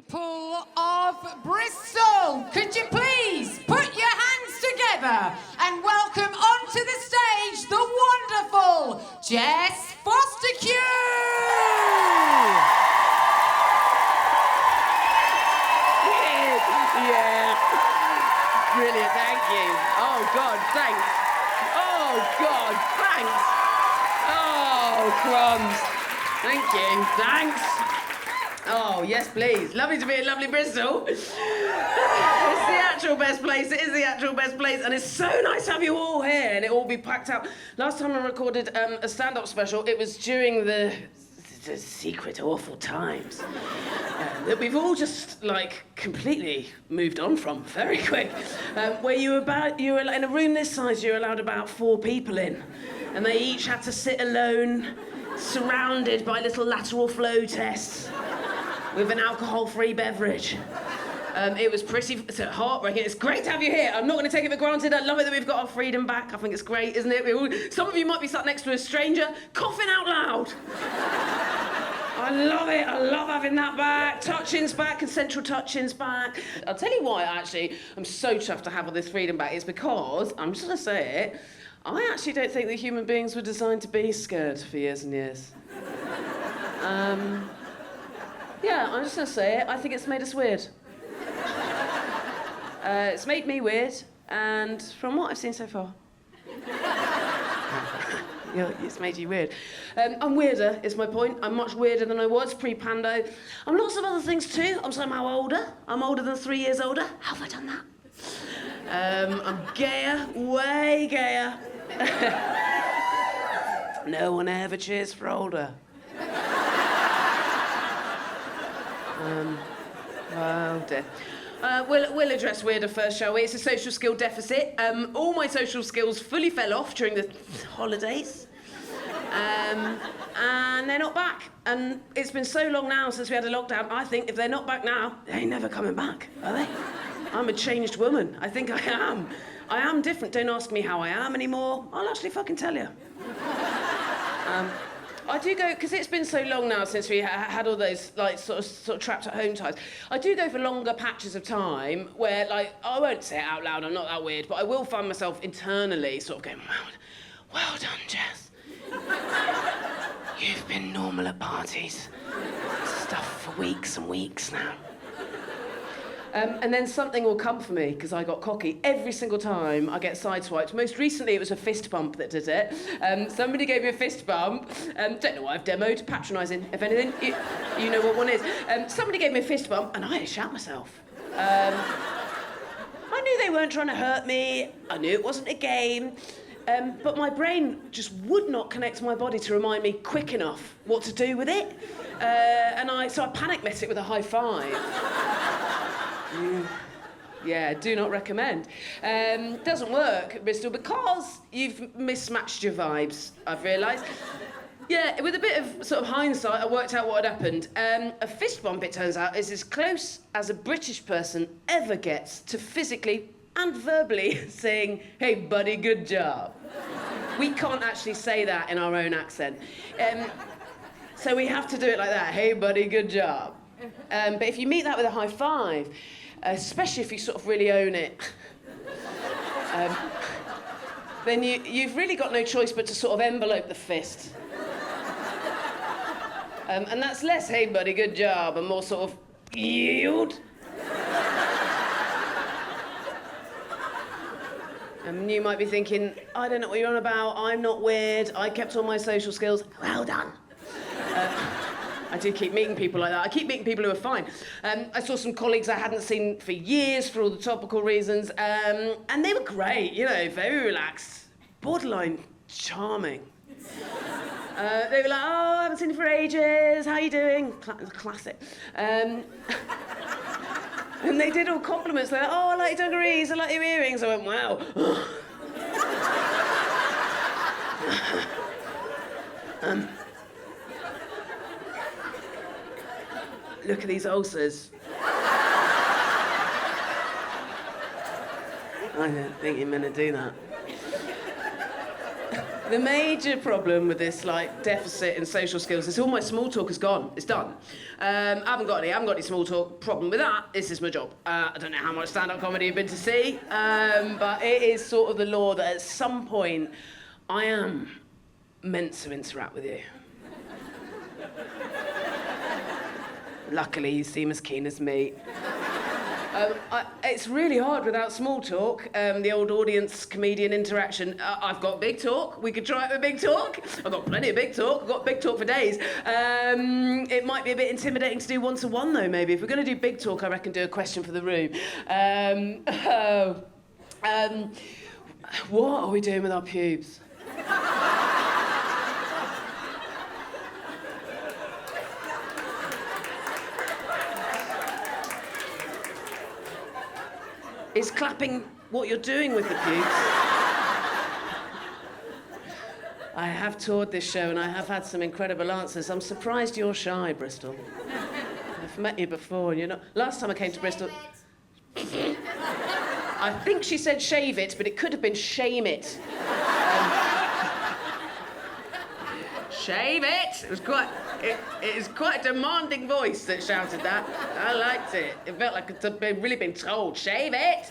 people of Bristol, could you please put your hands together and welcome onto the stage the wonderful Jess Fostekew! Yeah. Brilliant, thank you. Oh, God, thanks. Oh, God, thanks. Oh, crumbs. Thank you, thanks. Oh, yes, please. Lovely to be in lovely Bristol. It's the actual best place. It is the actual best place. And it's so nice to have you all here and it all be packed out. Last time I recorded a stand-up special, it was during the secret awful times that we've all just, like, completely moved on from very quick. Where you were in a room this size, you were allowed about 4 people in. And they each had to sit alone, surrounded by little lateral flow tests, with an alcohol-free beverage. It was pretty heartbreaking. It's great to have you here. I'm not going to take it for granted. I love it that we've got our freedom back. I think it's great, isn't it? Some of you might be sat next to a stranger coughing out loud. I love it. I love having that back. Touching's back, consensual touching's back. I'll tell you why, actually, I'm so chuffed to have all this freedom back. It's because, I'm just going to say it, I actually don't think that human beings were designed to be scared for years and years. Yeah, I'm just going to say it. I think it's made us weird. It's made me weird, and from what I've seen so far, yeah, it's made you weird. I'm weirder, is my point. I'm much weirder than I was pre-pando. I'm lots of other things too. I'm somehow older. I'm older than 3 years older. How have I done that? I'm gayer, way gayer. No one ever cheers for older. Oh dear. We'll address weirder first, shall we? It's a social skill deficit. All my social skills fully fell off during the holidays. And they're not back. And it's been so long now since we had a lockdown, I think if they're not back now, they ain't never coming back, are they? I'm a changed woman. I think I am. I am different. Don't ask me how I am anymore. I'll actually fucking tell you. I do go, because it's been so long now since we had all those, like, sort of trapped at home times. I do go for longer patches of time where, like, I won't say it out loud, I'm not that weird, but I will find myself internally sort of going, well done, Jess. You've been normal at parties. Stuff for weeks and weeks now. And then something will come for me, because I got cocky. Every single time I get sideswiped. Most recently, it was a fist bump that did it. Somebody gave me a fist bump. Don't know what I've demoed. Patronising, if anything. You know what one is. Somebody gave me a fist bump, and I shat myself. I knew they weren't trying to hurt me. I knew it wasn't a game. But my brain just would not connect to my body to remind me quick enough what to do with it. So I panic met it with a high five. Yeah, do not recommend. Doesn't work, Bristol, because you've mismatched your vibes, I've realised. Yeah, with a bit of sort of hindsight, I worked out what had happened. A fist bump, it turns out, is as close as a British person ever gets to physically and verbally saying, "Hey, buddy, good job." We can't actually say that in our own accent. So we have to do it like that, "Hey, buddy, good job." But if you meet that with a high five, especially if you sort of really own it, then you've really got no choice but to sort of envelope the fist. And that's less, "Hey, buddy, good job," and more sort of, "Yield." And you might be thinking, I don't know what you're on about, I'm not weird, I kept all my social skills. Well done. I do keep meeting people like that. I keep meeting people who are fine. I saw some colleagues I hadn't seen for years for all the topical reasons, and they were great, you know, very relaxed, borderline charming. They were like, "Oh, I haven't seen you for ages, how are you doing?" Classic. And they did all compliments, like, "Oh, I like your dungarees, I like your earrings." I went, "Wow." Look at these ulcers. I don't think you're meant to do that. The major problem with this, like, deficit in social skills is all my small talk is gone. It's done. I haven't got any small talk. Problem with that, this is my job. I don't know how much stand-up comedy you've been to see, but it is sort of the law that at some point I am meant to interact with you. Luckily, you seem as keen as me. It's really hard without small talk, the old audience comedian interaction. I've got big talk. We could try it with big talk. I've got plenty of big talk. I've got big talk for days. It might be a bit intimidating to do one-to-one, though, maybe. If we're going to do big talk, I reckon do a question for the room. What are we doing with our pubes? Is clapping what you're doing with the pubes? I have toured this show and I have had some incredible answers. I'm surprised you're shy, Bristol. I've met you before and you're not... Last time I came to Bristol... I think she said shave it, but it could have been shame it. Shave it! It was quite a demanding voice that shouted that. I liked it. It felt like it's really been told. Shave it!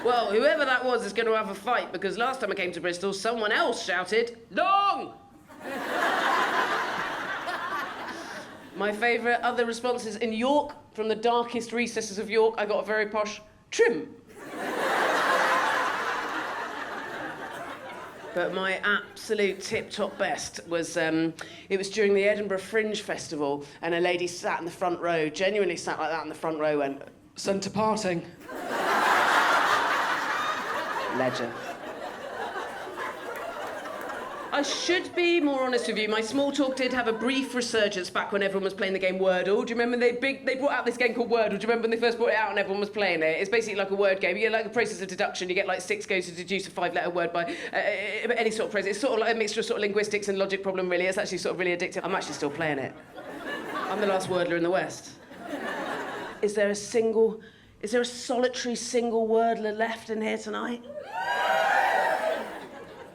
Well, whoever that was is going to have a fight, because last time I came to Bristol, someone else shouted, long! My favourite other responses in York, from the darkest recesses of York, I got a very posh trim. But my absolute tip-top best was, it was during the Edinburgh Fringe Festival, and a lady sat in the front row, genuinely sat like that in the front row, and centre parting. Legend. I should be more honest with you. My small talk did have a brief resurgence back when everyone was playing the game Wordle. Do you remember they brought out this game called Wordle? Do you remember when they first brought it out and everyone was playing it? It's basically like a word game. You get like a process of deduction. You get like 6 goes to deduce a 5-letter word by any sort of process. It's sort of like a mixture of sort of linguistics and logic problem, really. It's actually sort of really addictive. I'm actually still playing it. I'm the last wordler in the West. Is there a solitary single wordler left in here tonight?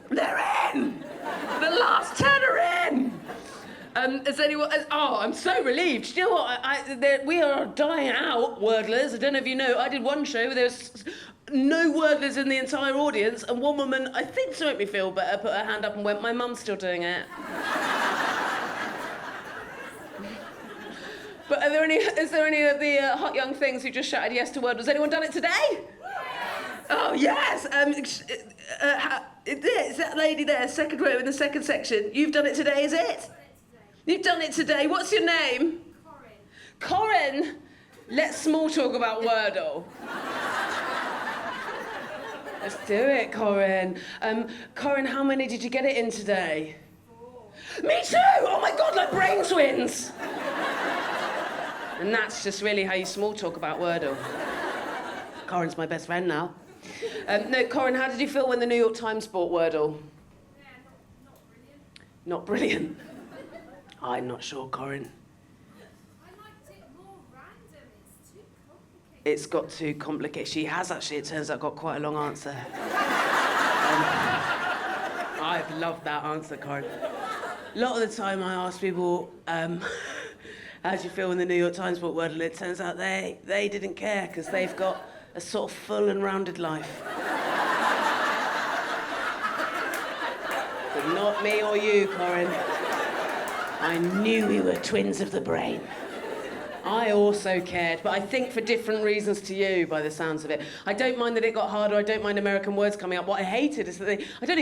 They're in! The last 10 are in! Has anyone... Oh, I'm so relieved. Do you know what? We are dying out, wordlers. I don't know if you know. I did one show where there was no wordlers in the entire audience, and one woman, I think to make me feel better, put her hand up and went, my mum's still doing it. But is there any of the hot young things who just shouted yes to Wordle? Has anyone done it today? Yes! Oh, yes! It's that lady there, second row in the second section. You've done it today, is it? You've done it today. What's your name? Corin. Corin? Let's small talk about Wordle. Let's do it, Corin. Corin, how many did you get it in today? 4. Me too! Oh my God, like brain twins! And that's just really how you small talk about Wordle. Corin's my best friend now. No, Corin, how did you feel when the New York Times bought Wordle? Yeah, not brilliant. Not brilliant? I'm not sure, Corin. I liked it more random. It's too complicated. It's got too complicated. She has actually, it turns out, got quite a long answer. I've loved that answer, Corin. A lot of the time I ask people, how do you feel when the New York Times bought Wordle? It turns out they didn't care, because they've got a sort of full and rounded life. But not me or you, Corin. I knew we were twins of the brain. I also cared, but I think for different reasons to you, by the sounds of it. I don't mind that it got harder. I don't mind American words coming up. What I hated is that I don't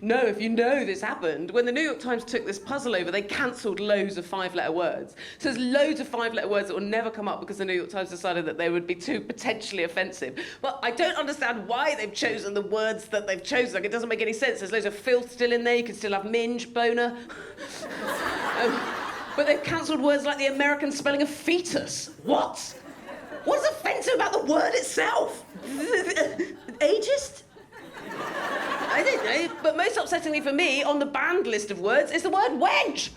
know if you know this happened. When the New York Times took this puzzle over, they cancelled loads of 5-letter words. So there's loads of 5-letter words that will never come up because the New York Times decided that they would be too potentially offensive. But I don't understand why they've chosen the words that they've chosen. Like, it doesn't make any sense. There's loads of filth still in there. You can still have minge, boner. But they've cancelled words like the American spelling of fetus. What? What's offensive about the word itself? Ageist? I don't know, but most upsettingly for me, on the banned list of words, is the word wench.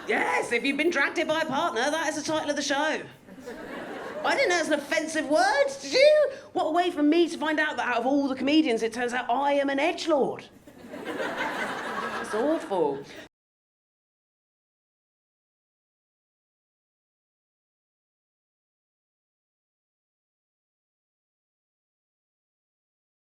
Yes, if you've been dragged here by a partner, that is the title of the show. I didn't know it's an offensive word, did you? What a way for me to find out that out of all the comedians, it turns out I am an edgelord. It's awful.